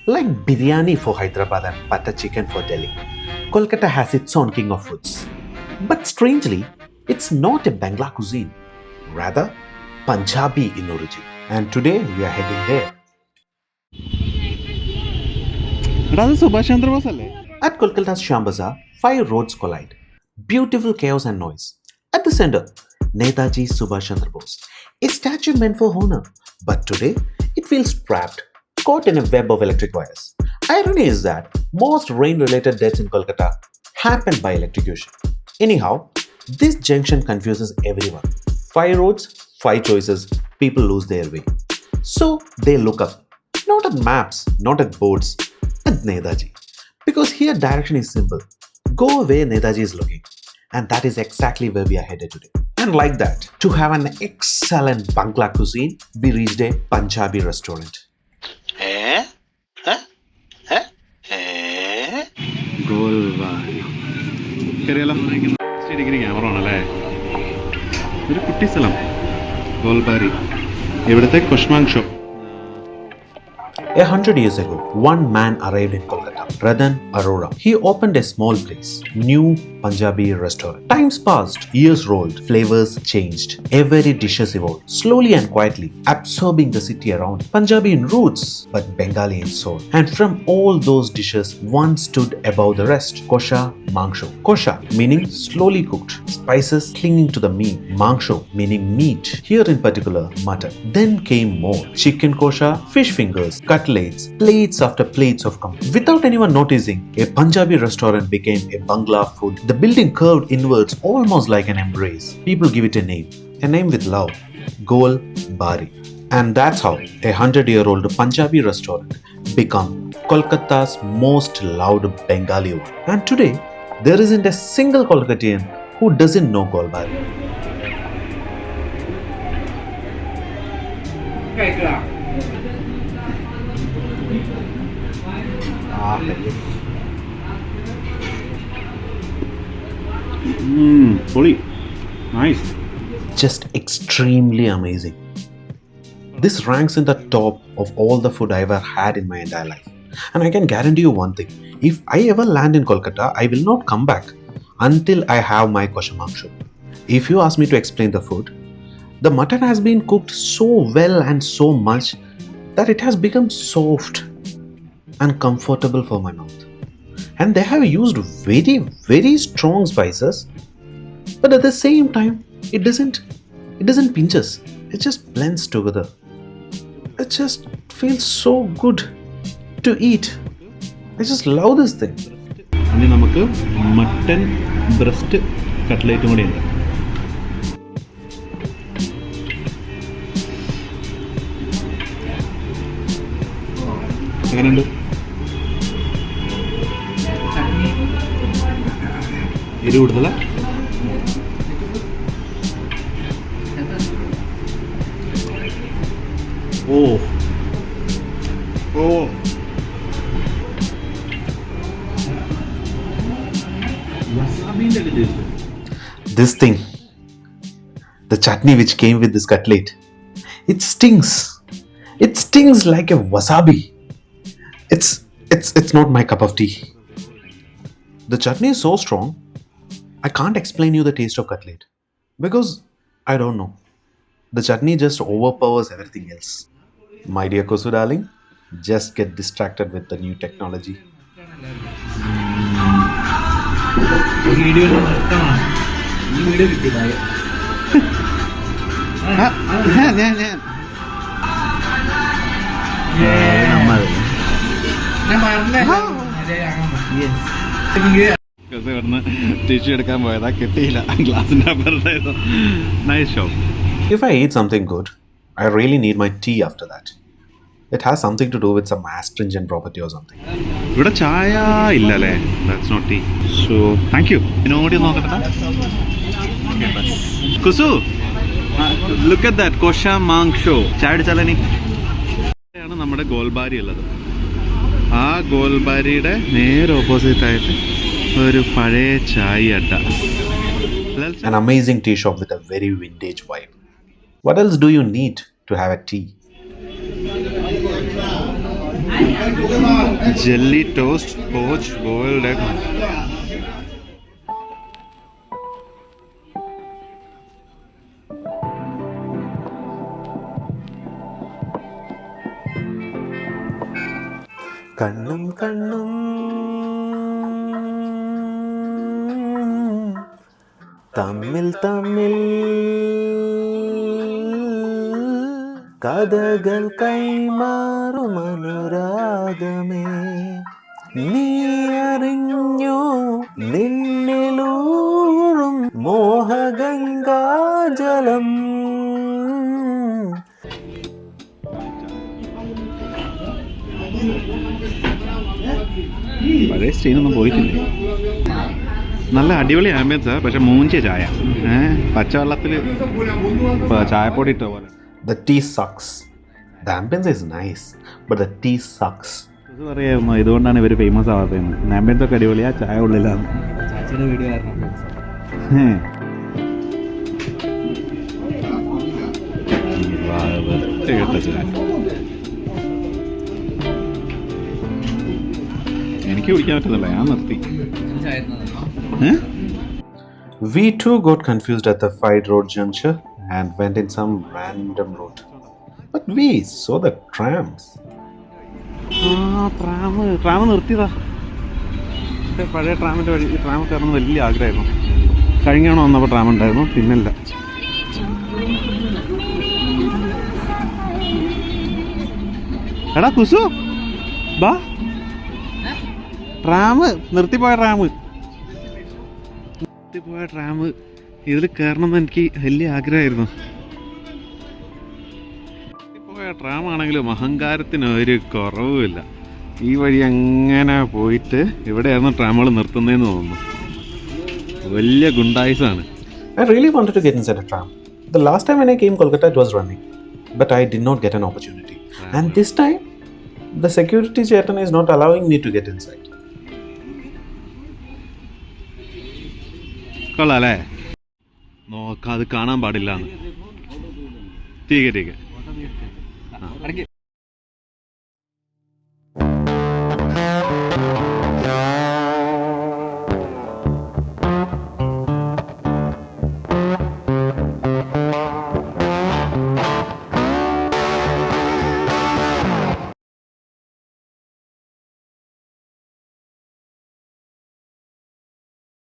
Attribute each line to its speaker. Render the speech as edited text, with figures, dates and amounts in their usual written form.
Speaker 1: Like biryani for Hyderabad and butter chicken for Delhi, Kolkata has its own king of foods. But strangely, it's not a Bangla cuisine, rather Punjabi in origin. And today we are heading there. At Kolkata's Shambazar, five roads collide. Beautiful chaos and noise. At the center, Netaji Subhash Chandra Bose, a statue meant for honor. But today, it feels trapped, caught in a web of electric wires. Irony is that most rain-related deaths in Kolkata happen by electrocution. Anyhow, this junction confuses everyone. Five roads, five choices, people lose their way. So they look up, not at maps, not at boards, at Netaji. Because here direction is simple. Go where Netaji is looking. And that is exactly where we are headed today. And like that, to have an excellent Bangla cuisine, we reached a Punjabi restaurant.
Speaker 2: Golbari. Golbari. Ividate Kosha-Mangsho.
Speaker 1: 100 years ago, one man arrived in Kolkata, Radhan Arora. He opened a small place, new Punjabi restaurant. Times passed, years rolled, flavors changed. Every dishes evolved, slowly and quietly, absorbing the city around. Punjabi in roots, but Bengali in soul. And from all those dishes, one stood above the rest, Kosha-Mangsho. Kosha meaning slowly cooked, spices clinging to the meat. Mangsho meaning meat, here in particular mutton. Then came more, chicken kosha, fish fingers, cutlets, plates after plates of company. Without anyone noticing, a Punjabi restaurant became a Bangla food. The building curved inwards almost like an embrace. People give it a name with love, Golbari. And that's how a 100-year-old Punjabi restaurant became Kolkata's most loved Bengali one. And today, there isn't a single Kolkatian who doesn't know Golbari.
Speaker 2: Fully. Nice.
Speaker 1: Just extremely amazing. This ranks in the top of all the food I ever had in my entire life. And I can guarantee you one thing. If I ever land in Kolkata, I will not come back until I have my Kosha-Mangsho. If you ask me to explain the food, the mutton has been cooked so well and so much that it has become soft and comfortable for my mouth. And they have used very, very strong spices, but at the same time, it doesn't pinch us. It just blends together. It just feels so good to eat. I just love this thing.
Speaker 2: And നമുക്ക് mutton breast കട്ട്ലേറ്റും കൂടി ഉണ്ട്. എങ്ങനെയുണ്ട്? എരിവ് കൂടുതലാ?
Speaker 1: This thing, the chutney which came with this cutlet, it stings. It stings like a wasabi. It's not my cup of tea. The chutney is so strong, I can't explain you the taste of cutlet because I don't know. The chutney just overpowers everything else. My dear Kosu darling, just get distracted with the new technology.
Speaker 2: Tissue എടുക്കാൻ പോയതാ, കിട്ടിയില്ല. ഗ്ലാസിന്റെ അപ്പുറത്തായിരുന്നു. Nice show.
Speaker 1: If I eat something good, I really need my tea after that. It has something to do with some astringent property or something.
Speaker 2: ഇവിടെ ചായ ഇല്ല അല്ലേ? That's not tea. So, thank you. ഇനോടി നോക്കട്ടെ. കുസു, look at that Kosha-Mangsho. ചായ അടിച്ചാലേ ാണ് നമ്മുടെ ഗോൾബാരി ഉള്ളത്. ആ ഗോൾബാരിയുടെ നേരെ ഓപ്പോസിറ്റ് ആയിട്ട് ഒരു പഴയ ചായ Adda.
Speaker 1: An amazing tea shop with a very vintage vibe. What else do you need to have a tea?
Speaker 2: jelly toast, poached boiled egg.
Speaker 1: കണ്ണും കണ്ണും തമ്മിൽ തമ്മിൽ കഥകൾ കൈമാറും അനുരാഗമേ, നീ അറിഞ്ഞോ നിന്നിലൂറും മോഹഗംഗാജലം.
Speaker 2: പഴയ സ്റ്റീനൊന്നും പോയിട്ടില്ല. നല്ല അടിപൊളി ആംബിയൻസാണ്, പക്ഷെ മൂഞ്ചിയ ചായ. പച്ചവെള്ളത്തിൽ ചായപ്പൊടി ഇട്ട പോലെ.
Speaker 1: The tea sucks. The ambience is nice, but the tea sucks.
Speaker 2: ഇത് പറയായിരുന്നു ഇതുകൊണ്ടാണ് ഇവർ ഫേമസ് ആവാത്തതെന്ന്. ആംബിയൻസ് ഒക്കെ അടിപൊളിയാ, ചായ ഉള്ളിലാണ്. എനിക്ക് കുടിക്കാൻ പറ്റുന്നില്ല, ഞാൻ നിർത്തി.
Speaker 1: We too got confused at the Fight Road juncture and went in some random route. But we saw the trams.
Speaker 2: Tram നിർത്തിയതാ. പഴയ ട്രാമിൻ്റെ വഴി ഈ ട്രാം കയറണം വലിയ ആഗ്രഹമായിരുന്നു. കഴിഞ്ഞാണോ വന്നപ്പോൾ ട്രാം ഉണ്ടായിരുന്നു, പിന്നില്ല. എടാ കുസു ബാ, ട്രാം നിർത്തിപ്പോയ ട്രാം ഇതിൽ കയറണമെന്ന് എനിക്ക് വലിയ ആഗ്രഹമായിരുന്നു. നിർത്തിപ്പോയ ട്രാമാണെങ്കിലും അഹങ്കാരത്തിന് ഒരു കുറവുമില്ല. ഈ വഴി അങ്ങനെ പോയിട്ട് ഇവിടെയായിരുന്നു ട്രാമുകൾ നിർത്തുന്നതെന്ന് തോന്നുന്നു. വലിയ ഗുണ്ടായിസാണ്.
Speaker 1: I really wanted to get inside a tram. The last time when I came Kolkata, it was running, but I did not get an opportunity. And this time, the security chetan is not allowing me to get inside.
Speaker 2: കൊള്ളാല്ലേ? നോക്കാം, അത് കാണാൻ പാടില്ല. ടീക്കെ